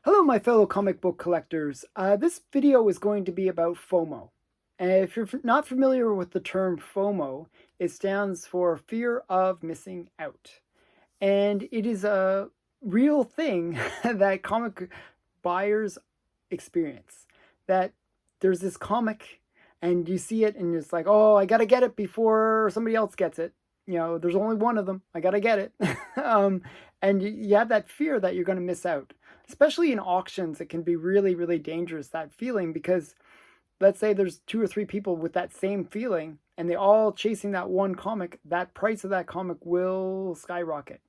Hello, my fellow comic book collectors. This video is going to be about FOMO. And if you're not familiar with the term FOMO, it stands for fear of missing out. And it is a real thing that comic buyers experience. That there's this comic and you see it and it's like, oh, I got to get it before somebody else gets it. There's only one of them. I got to get it. And you have that fear that you're going to miss out, especially in auctions. It can be really, really dangerous, that feeling, because let's say there's two or three people with that same feeling and they all chasing that one comic, that price of that comic will skyrocket.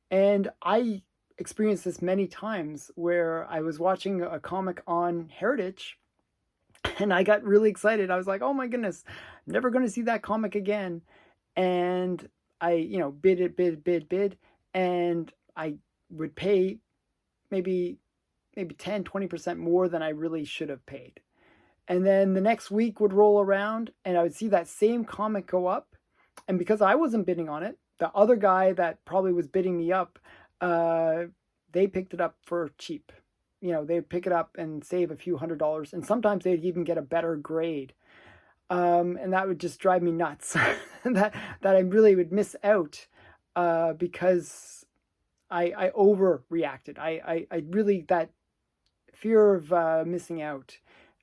And I experienced this many times where I was watching a comic on Heritage and I got really excited. I was like, oh my goodness, I'm never going to see that comic again. And I, bid it, bid. And I would pay maybe 10, 20% more than I really should have paid. And then the next week would roll around and I would see that same comic go up. And because I wasn't bidding on it, the other guy that probably was bidding me up, they picked it up for cheap. They'd pick it up and save a few $100s. And sometimes they'd even get a better grade. And that would just drive me nuts that I really would miss out because I overreacted. I really, that fear of missing out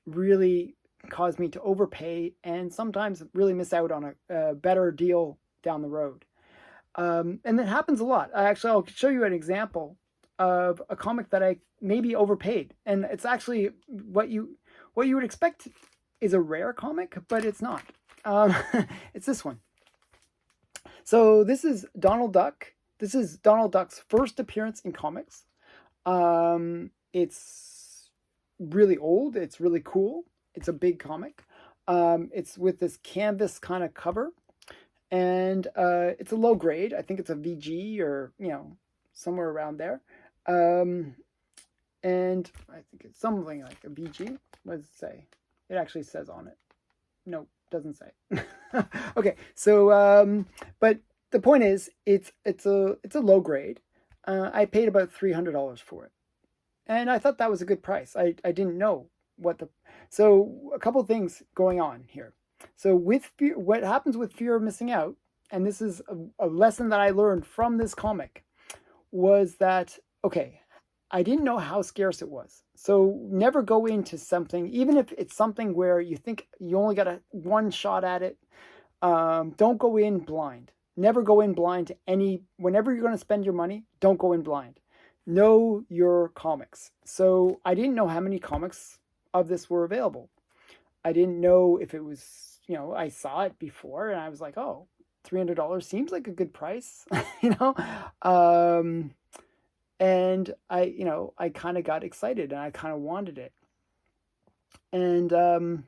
really caused me to overpay and sometimes really miss out on a better deal down the road. And that happens a lot. I'll show you an example of a comic that I maybe overpaid. And it's actually what you would expect is a rare comic, but it's not. It's this one. So this is Donald Duck. This is Donald Duck's first appearance in comics. It's really old. It's really cool. It's a big comic. It's with this canvas kind of cover. And it's a low grade. I think it's a VG or, somewhere around there. And I think it's something like a VG. What does it say? It actually says on it. No, doesn't say. Okay, so but the point is, it's a low grade. I paid about $300 for it, and I thought that was a good price. I didn't know so a couple of things going on here. So with fear, what happens with fear of missing out, and this is a lesson that I learned from this comic, was that okay, I didn't know how scarce it was. So never go into something, even if it's something where you think you only got one shot at it. Don't go in blind. Never go in blind to whenever you're going to spend your money, don't go in blind. Know your comics. So I didn't know how many comics of this were available. I didn't know if it was, I saw it before and I was like, oh, $300 seems like a good price, and I kind of got excited and I kind of wanted it. And,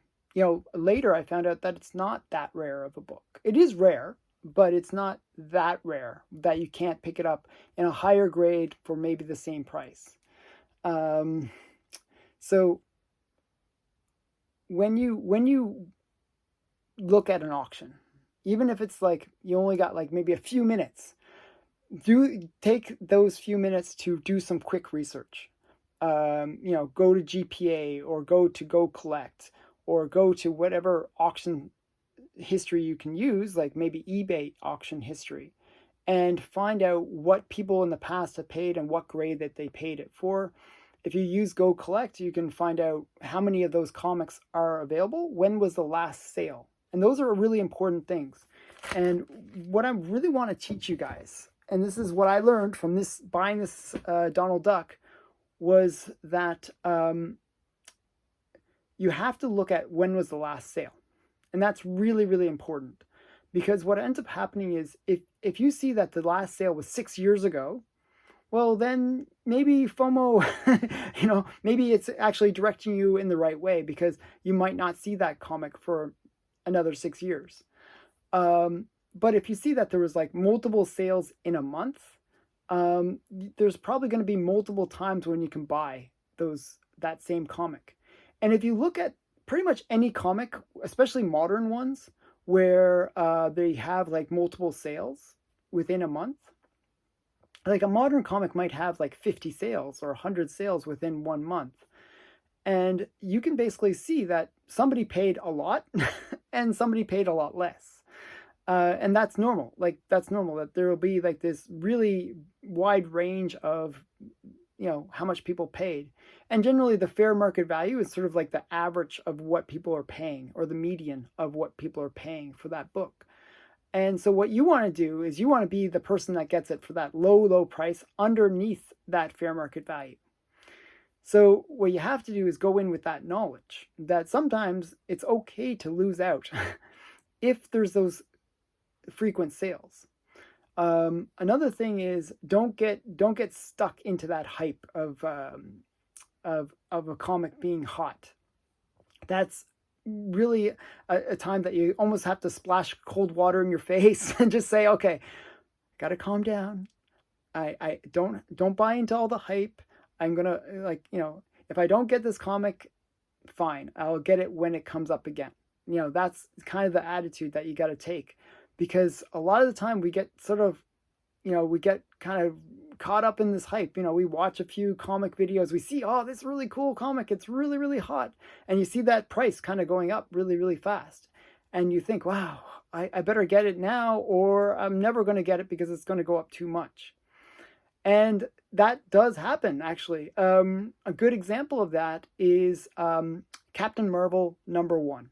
later I found out that it's not that rare of a book. It is rare, but it's not that rare that you can't pick it up in a higher grade for maybe the same price. So when you look at an auction, even if it's like you only got like maybe a few minutes, do take those few minutes to do some quick research. Go to GPA or go to Go Collect or go to whatever auction history you can use, like maybe eBay auction history, and find out what people in the past have paid and what grade that they paid it for. If you use Go Collect, you can find out how many of those comics are available, when was the last sale. And those are really important things. And what I really want to teach you guys, and this is what I learned from buying this Donald Duck, was that you have to look at when was the last sale. And that's really, really important, because what ends up happening is if you see that the last sale was 6 years ago, well, then maybe FOMO, maybe it's actually directing you in the right way, because you might not see that comic for another 6 years. But if you see that there was like multiple sales in a month, there's probably going to be multiple times when you can buy that same comic. And if you look at pretty much any comic, especially modern ones, where they have like multiple sales within a month, like a modern comic might have like 50 sales or 100 sales within 1 month. And you can basically see that somebody paid a lot and somebody paid a lot less. And that's normal. Like, that's normal that there will be like this really wide range of, how much people paid. And generally, the fair market value is sort of like the average of what people are paying, or the median of what people are paying for that book. And so what you want to do is you want to be the person that gets it for that low price underneath that fair market value. So what you have to do is go in with that knowledge that sometimes it's okay to lose out if there's those frequent sales. Another thing is don't get stuck into that hype of a comic being hot. That's really a time that you almost have to splash cold water in your face and just say, okay, gotta calm down. I don't buy into all the hype. I'm gonna, if I don't get this comic, fine, I'll get it when it comes up again. That's kind of the attitude that you got to take, because a lot of the time we get sort of, we get kind of caught up in this hype. We watch a few comic videos, we see, oh, this really cool comic, it's really, really hot. And you see that price kind of going up really, really fast. And you think, wow, I better get it now, or I'm never going to get it because it's going to go up too much. And that does happen, actually. A good example of that is Captain Marvel #1.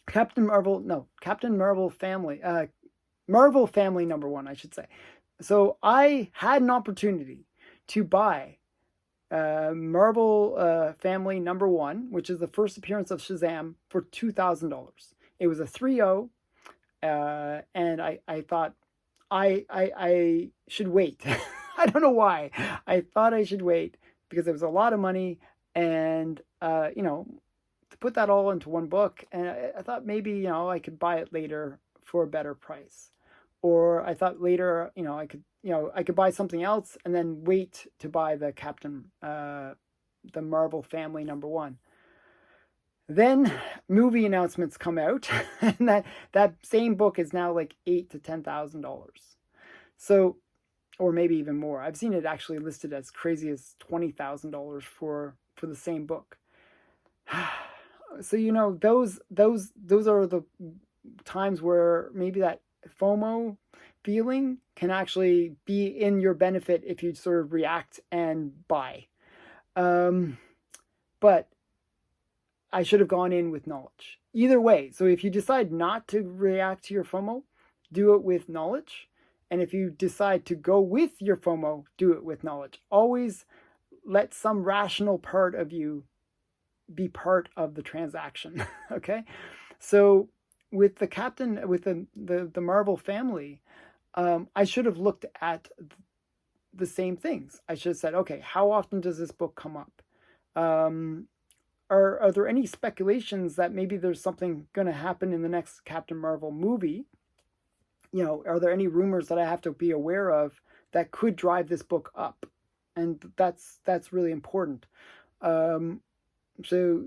Captain Marvel family. Marvel family #1, I should say. So I had an opportunity to buy Marvel family #1, which is the first appearance of Shazam, for $2,000. It was a 3.0, and I thought I should wait. I don't know why. I thought I should wait because it was a lot of money, and to put that all into one book, and I thought maybe I could buy it later for a better price, or I thought later I could buy something else and then wait to buy the Marvel family #1. Then movie announcements come out, and that same book is now like $8,000 to $10,000. So, or maybe even more. I've seen it actually listed as crazy as $20,000 for the same book. So those are the times where maybe that FOMO feeling can actually be in your benefit if you sort of react and buy. But I should have gone in with knowledge. Either way, so if you decide not to react to your FOMO, do it with knowledge. And if you decide to go with your FOMO, do it with knowledge. Always let some rational part of you be part of the transaction. Okay? So with the Marvel family, I should have looked at the same things. I should have said, okay, how often does this book come up? Are there any speculations that maybe there's something going to happen in the next Captain Marvel movie? Are there any rumors that I have to be aware of that could drive this book up? And that's really important. So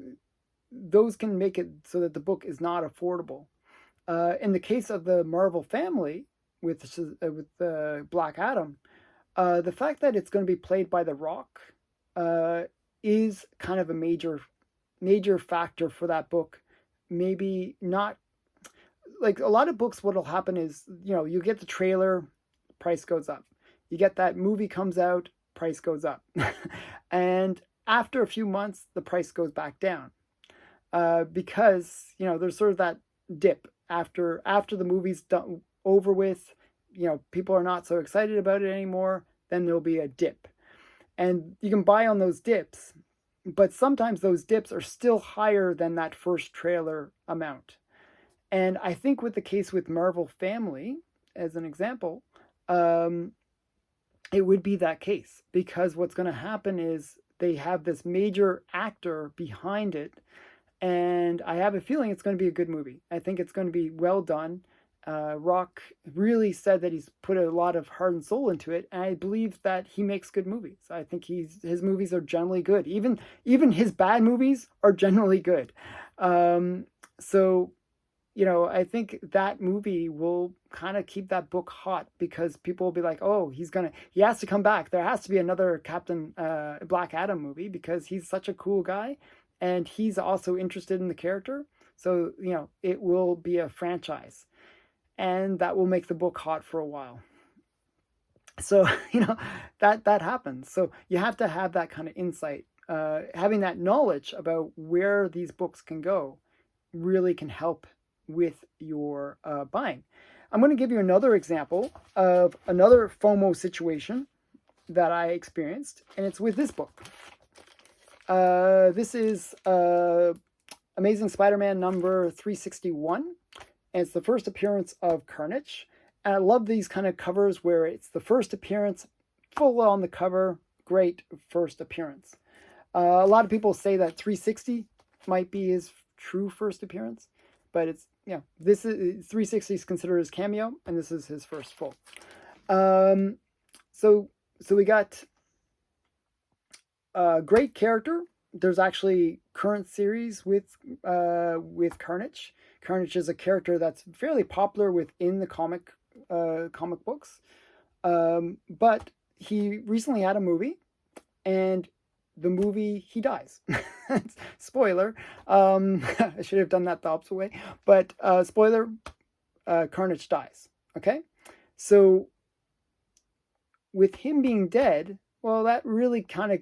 those can make it so that the book is not affordable. In the case of the Marvel family with Black Adam, the fact that it's going to be played by The Rock is kind of a major factor for that book. Maybe not, like a lot of books, what'll happen is, you get the trailer, price goes up. You get that movie comes out, price goes up. And after a few months, the price goes back down. Because, there's sort of that dip after the movie's done over with, people are not so excited about it anymore, then there'll be a dip. And you can buy on those dips, but sometimes those dips are still higher than that first trailer amount. And I think with the case with Marvel family, as an example, it would be that case, because what's going to happen is they have this major actor behind it, and I have a feeling it's going to be a good movie. I think it's going to be well done. Rock really said that he's put a lot of heart and soul into it, and I believe that he makes good movies. I think his movies are generally good. Even his bad movies are generally good. So I think that movie will kind of keep that book hot because people will be like, oh, he has to come back. There has to be another Captain Black Adam movie because he's such a cool guy and he's also interested in the character. So, it will be a franchise and that will make the book hot for a while. So, that happens. So you have to have that kind of insight. Having that knowledge about where these books can go really can help with your buying. I'm going to give you another example of another FOMO situation that I experienced, and it's with this book. This is Amazing Spider-Man number 361, and it's the first appearance of Carnage. And I love these kind of covers where it's the first appearance, full on the cover, great first appearance. A lot of people say that 360 might be his true first appearance, but it's, this is 360 is considered his cameo, and this is his first full. So we got a great character. There's actually current series with Carnage. Carnage is a character that's fairly popular within the comic books, but he recently had a movie, and the movie, he dies. Spoiler. I should have done that the opposite way. But spoiler, Carnage dies. Okay? So with him being dead, well, that really kind of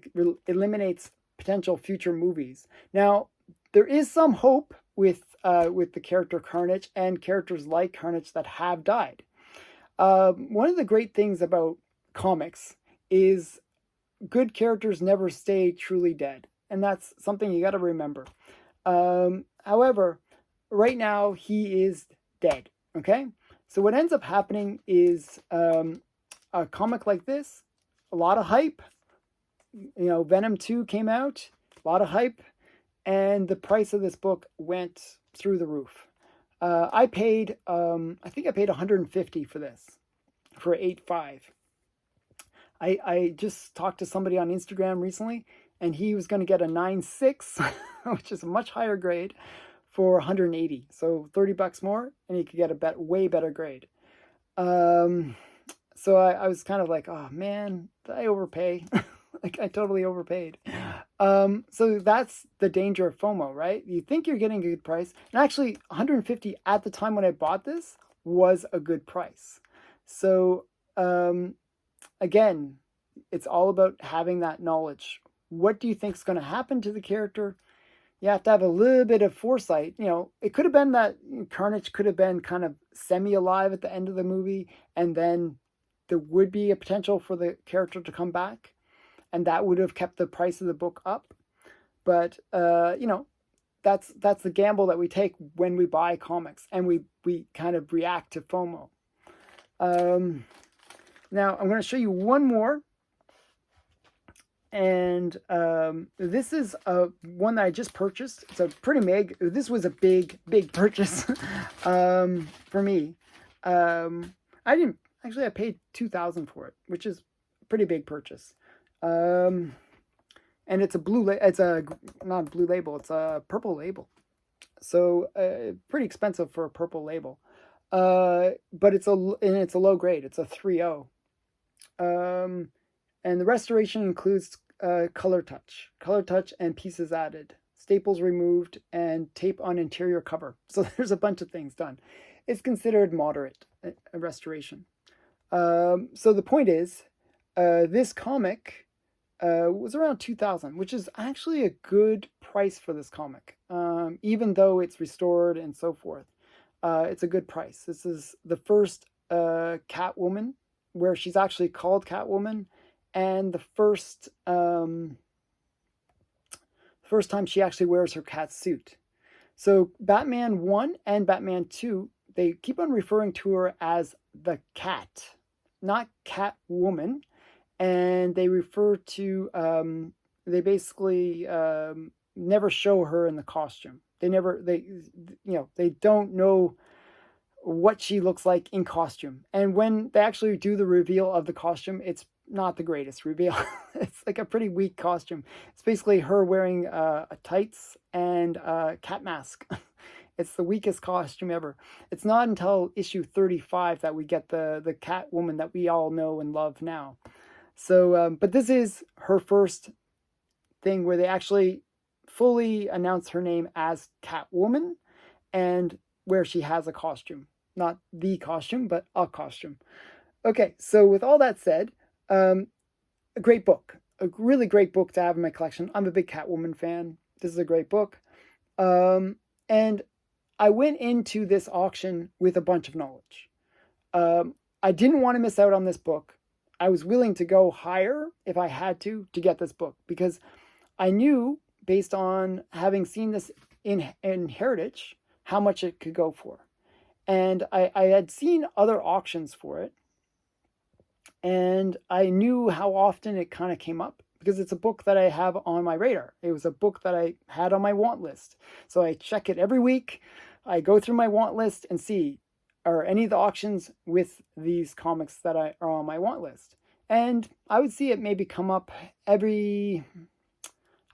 eliminates potential future movies. Now, there is some hope with the character Carnage and characters like Carnage that have died. One of the great things about comics is good characters never stay truly dead, and that's something you got to remember. However, right now he is dead. Okay, so what ends up happening is a comic like this, a lot of hype. Venom 2 came out, a lot of hype, and the price of this book went through the roof. I paid, I think I paid $150 for this, for 8.5. I just talked to somebody on Instagram recently, and he was going to get a 9.6, which is a much higher grade, for 180. So $30 more, and he could get a way better grade. So I was kind of like, oh man, did I overpay? Like, I totally overpaid. So that's the danger of FOMO, right? You think you're getting a good price, and actually 150 at the time when I bought this was a good price. So again, it's all about having that knowledge. What do you think is going to happen to the character? You have to have a little bit of foresight. It could have been that Carnage could have been kind of semi-alive at the end of the movie, and then there would be a potential for the character to come back, and that would have kept the price of the book up. But that's the gamble that we take when we buy comics, and we kind of react to FOMO. Now I'm going to show you one more, and this is one that I just purchased. It's a pretty big. This was a big purchase for me. I paid $2,000 for it, which is a pretty big purchase. And it's not a blue label, it's a purple label. So pretty expensive for a purple label. But it's a low grade. It's a 3.0. And the restoration includes color touch and pieces added, staples removed, and tape on interior cover. So there's a bunch of things done. It's considered moderate restoration. So the point is, this comic was around $2,000, which is actually a good price for this comic, even though it's restored and so forth. It's a good price. This is the first Catwoman, where she's actually called Catwoman, and the first time she actually wears her cat suit. So Batman 1 and Batman 2, they keep on referring to her as the Cat, not Catwoman. And they refer to, they basically never show her in the costume. They don't know what she looks like in costume. And when they actually do the reveal of the costume, it's not the greatest reveal. It's like a pretty weak costume. It's basically her wearing a tights and a cat mask. It's the weakest costume ever. It's not until issue 35 that we get the Catwoman that we all know and love now. So, but this is her first thing where they actually fully announce her name as Catwoman, and where she has a costume. Not the costume, but a costume. Okay, so with all that said, a great book. A really great book to have in my collection. I'm a big Catwoman fan. This is a great book. And I went into this auction with a bunch of knowledge. I didn't want to miss out on this book. I was willing to go higher if I had to get this book, because I knew, based on having seen this in Heritage, how much it could go for. And I had seen other auctions for it, and I knew how often it kind of came up, because it's a book that I have on my radar. It was a book that I had on my want list. So I check it every week. I go through my want list and see, are any of the auctions with these comics that are on my want list? And I would see it maybe come up every,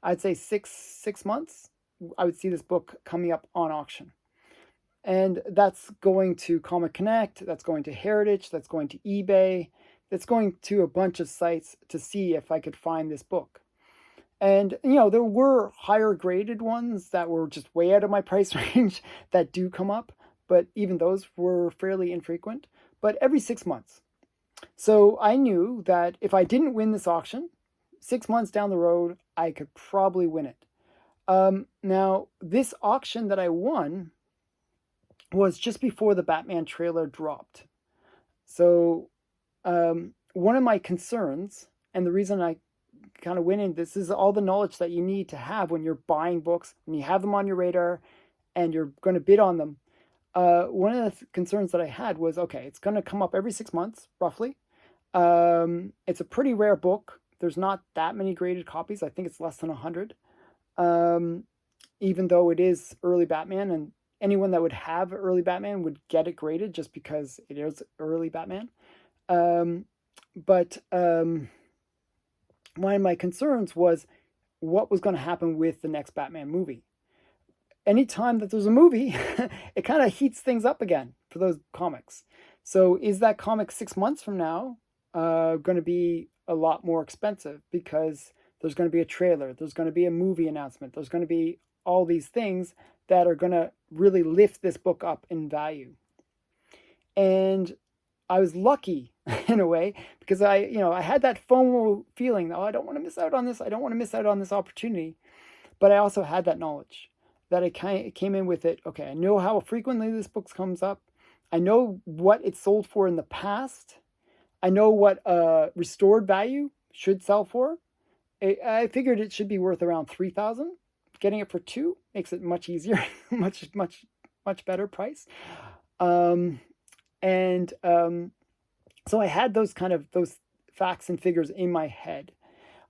I'd say six months. I would see this book coming up on auction. And that's going to Comic Connect, that's going to Heritage, that's going to eBay, that's going to a bunch of sites to see if I could find this book. And, you know, there were higher graded ones that were just way out of my price range that do come up, but even those were fairly infrequent, but every 6 months. So I knew that if I didn't win this auction, 6 months down the road, I could probably win it. Now, this auction that I won was just before the Batman trailer dropped. So one of my concerns, and the reason I kind of went in, this is all the knowledge that you need to have when you're buying books, when you have them on your radar and you're going to bid on them. One of the concerns that I had was, okay, it's going to come up every 6 months, roughly. It's a pretty rare book. There's not that many graded copies. I think it's less than 100. Even though it is early Batman, and anyone that would have early Batman would get it graded just because it is early Batman. But one of my concerns was what was going to happen with the next Batman movie. Anytime that there's a movie, it kind of heats things up again for those comics. So is that comic 6 months from now going to be a lot more expensive, because there's going to be a trailer, there's going to be a movie announcement, there's going to be all these things that are going to really lift this book up in value. And I was lucky in a way, because I had that FOMO feeling, oh, I don't want to miss out on this. I don't want to miss out on this opportunity. But I also had that knowledge that I kind of came in with it. Okay, I know how frequently this book comes up. I know what it sold for in the past. I know what restored value should sell for. I figured it should be worth around $3,000. Getting it for $2,000 makes it much easier, much better price. So I had those facts and figures in my head.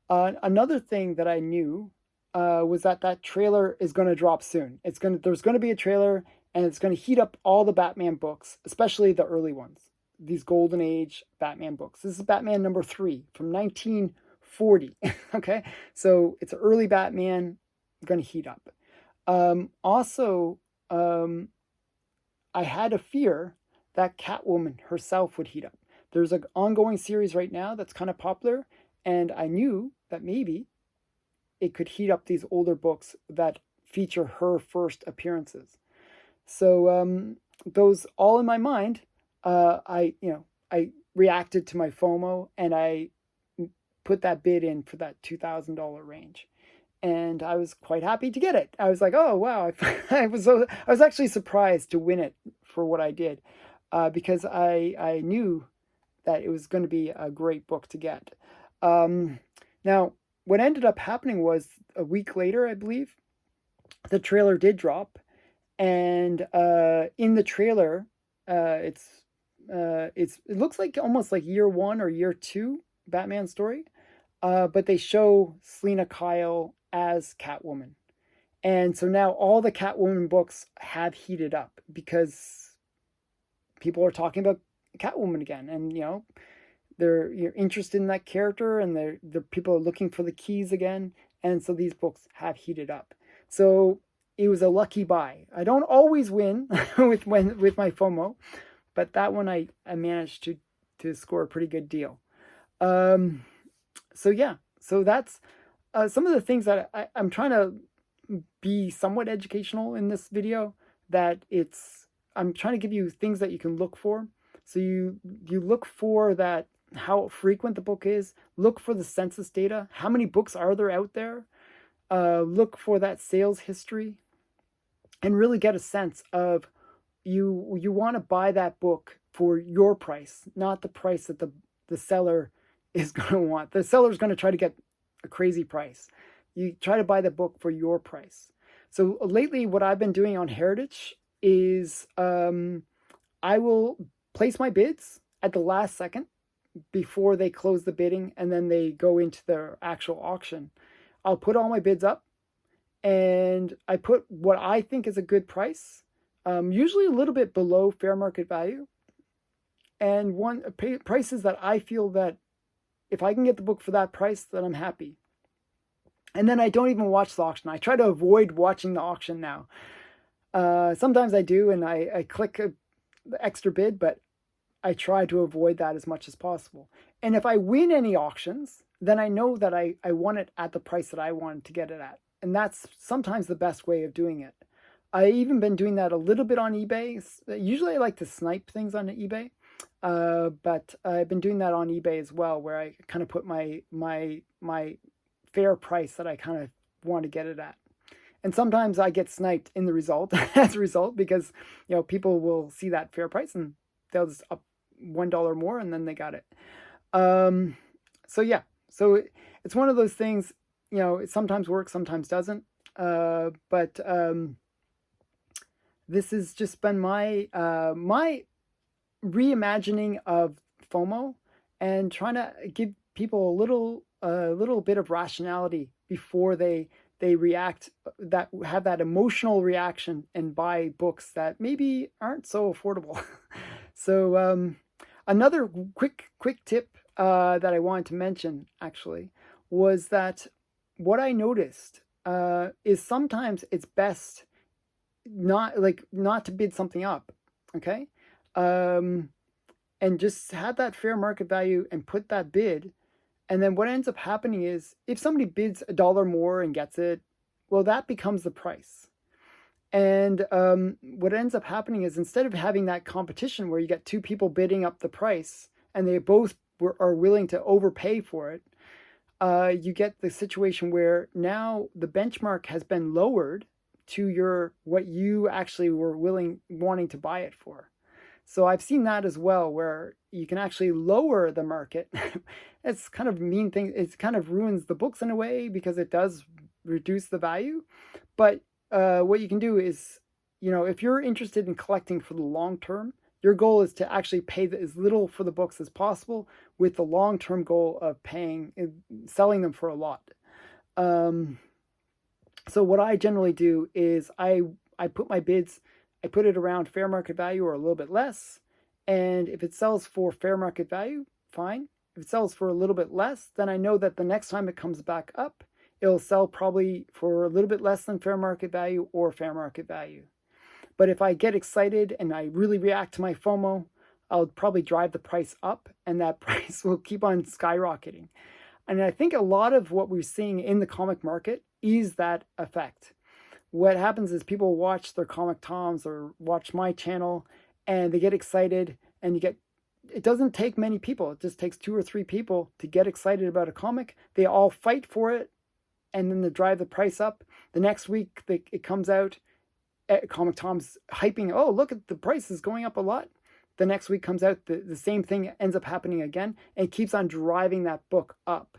Another thing that I knew was that trailer is going to drop soon. There's going to be a trailer, and it's going to heat up all the Batman books, especially the early ones, these Golden Age Batman books. This is Batman number 3 from 1940. Okay, so it's an early Batman, going to heat up. I had a fear that Catwoman herself would heat up. There's an ongoing series right now that's kind of popular, and I knew that maybe it could heat up these older books that feature her first appearances. So those all in my mind, I reacted to my FOMO, and I put that bid in for that $2,000 range. And I was quite happy to get it. I was like, oh, wow. I was actually surprised to win it for what I did, because I knew that it was going to be a great book to get. Now, what ended up happening was a week later, I believe, the trailer did drop. And in the trailer, it looks like almost like year 1 or year 2 Batman story. But they show Selina Kyle as Catwoman. And so now all the Catwoman books have heated up, because people are talking about Catwoman again. And, you're interested in that character, and the people are looking for the keys again. And so these books have heated up. So it was a lucky buy. I don't always win with my FOMO, but that one I managed to score a pretty good deal. So yeah, so that's some of the things that I'm trying to be somewhat educational in this video. That I'm trying to give you things that you can look for. So you look for that, how frequent the book is. Look for the census data. How many books are there out there? Look for that sales history, and really get a sense of you want to buy that book for your price, not the price that the seller is going to want. The seller is going to try to get a crazy price. You try to buy the book for your price. So lately, what I've been doing on Heritage is I will place my bids at the last second before they close the bidding, and then they go into their actual auction. I'll put all my bids up, and I put what I think is a good price, usually a little bit below fair market value, and prices that I feel that if I can get the book for that price, then I'm happy. And then I don't even watch the auction. I try to avoid watching the auction now. Sometimes I do, and I click the extra bid, but I try to avoid that as much as possible. And if I win any auctions, then I know that I won it at the price that I wanted to get it at. And that's sometimes the best way of doing it. I've even been doing that a little bit on eBay. Usually I like to snipe things on eBay. But I've been doing that on eBay as well, where I kind of put my fair price that I kind of want to get it at. And sometimes I get sniped in the result as a result, because people will see that fair price and they'll just up $1 more, and then they got it. So yeah, so it's one of those things. It sometimes works, sometimes doesn't. But this has just been my reimagining of FOMO, and trying to give people a little bit of rationality before they react, that have that emotional reaction and buy books that maybe aren't so affordable. So another quick tip that I wanted to mention actually was that what I noticed is sometimes it's best not to bid something up, okay? And just have that fair market value and put that bid. And then what ends up happening is, if somebody bids $1 more and gets it, well, that becomes the price. And what ends up happening is, instead of having that competition where you get two people bidding up the price and they both are willing to overpay for it, you get the situation where now the benchmark has been lowered to what you actually were wanting to buy it for. So I've seen that as well, where you can actually lower the market. It's kind of a mean thing. It kind of ruins the books in a way, because it does reduce the value. But what you can do is, if you're interested in collecting for the long term, your goal is to actually pay as little for the books as possible, with the long-term goal of selling them for a lot. So what I generally do is I put my bids, I put it around fair market value or a little bit less. And if it sells for fair market value, fine. If it sells for a little bit less, then I know that the next time it comes back up, it'll sell probably for a little bit less than fair market value or fair market value. But if I get excited and I really react to my FOMO, I'll probably drive the price up, and that price will keep on skyrocketing. And I think a lot of what we're seeing in the comic market is that effect. What happens is, people watch their Comic Toms or watch my channel, and they get excited, and it doesn't take many people. It just takes 2 or 3 people to get excited about a comic. They all fight for it, and then they drive the price up. The next week it comes out, Comic Tom's hyping, oh, look at the price is going up a lot. The next week comes out, the same thing ends up happening again, and it keeps on driving that book up.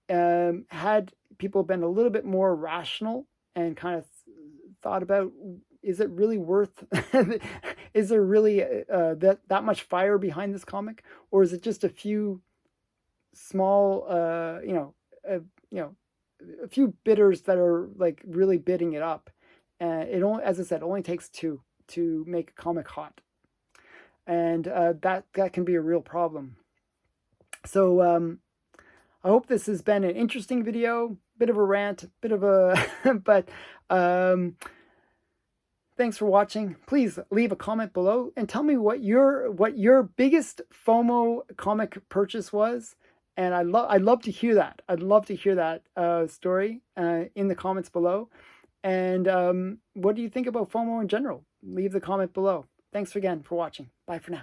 Had people been a little bit more rational and kind of thought about, is it really worth, is there really that much fire behind this comic, or is it just a few small, a few bidders that are really bidding it up? It only, as I said, only takes 2 to make a comic hot, and that can be a real problem. So I hope this has been an interesting video, bit of a rant, bit of a, but Thanks for watching. Please leave a comment below and tell me what your biggest FOMO comic purchase was. And I'd love to hear that. I'd love to hear that story in the comments below. And what do you think about FOMO in general? Leave the comment below. Thanks again for watching. Bye for now.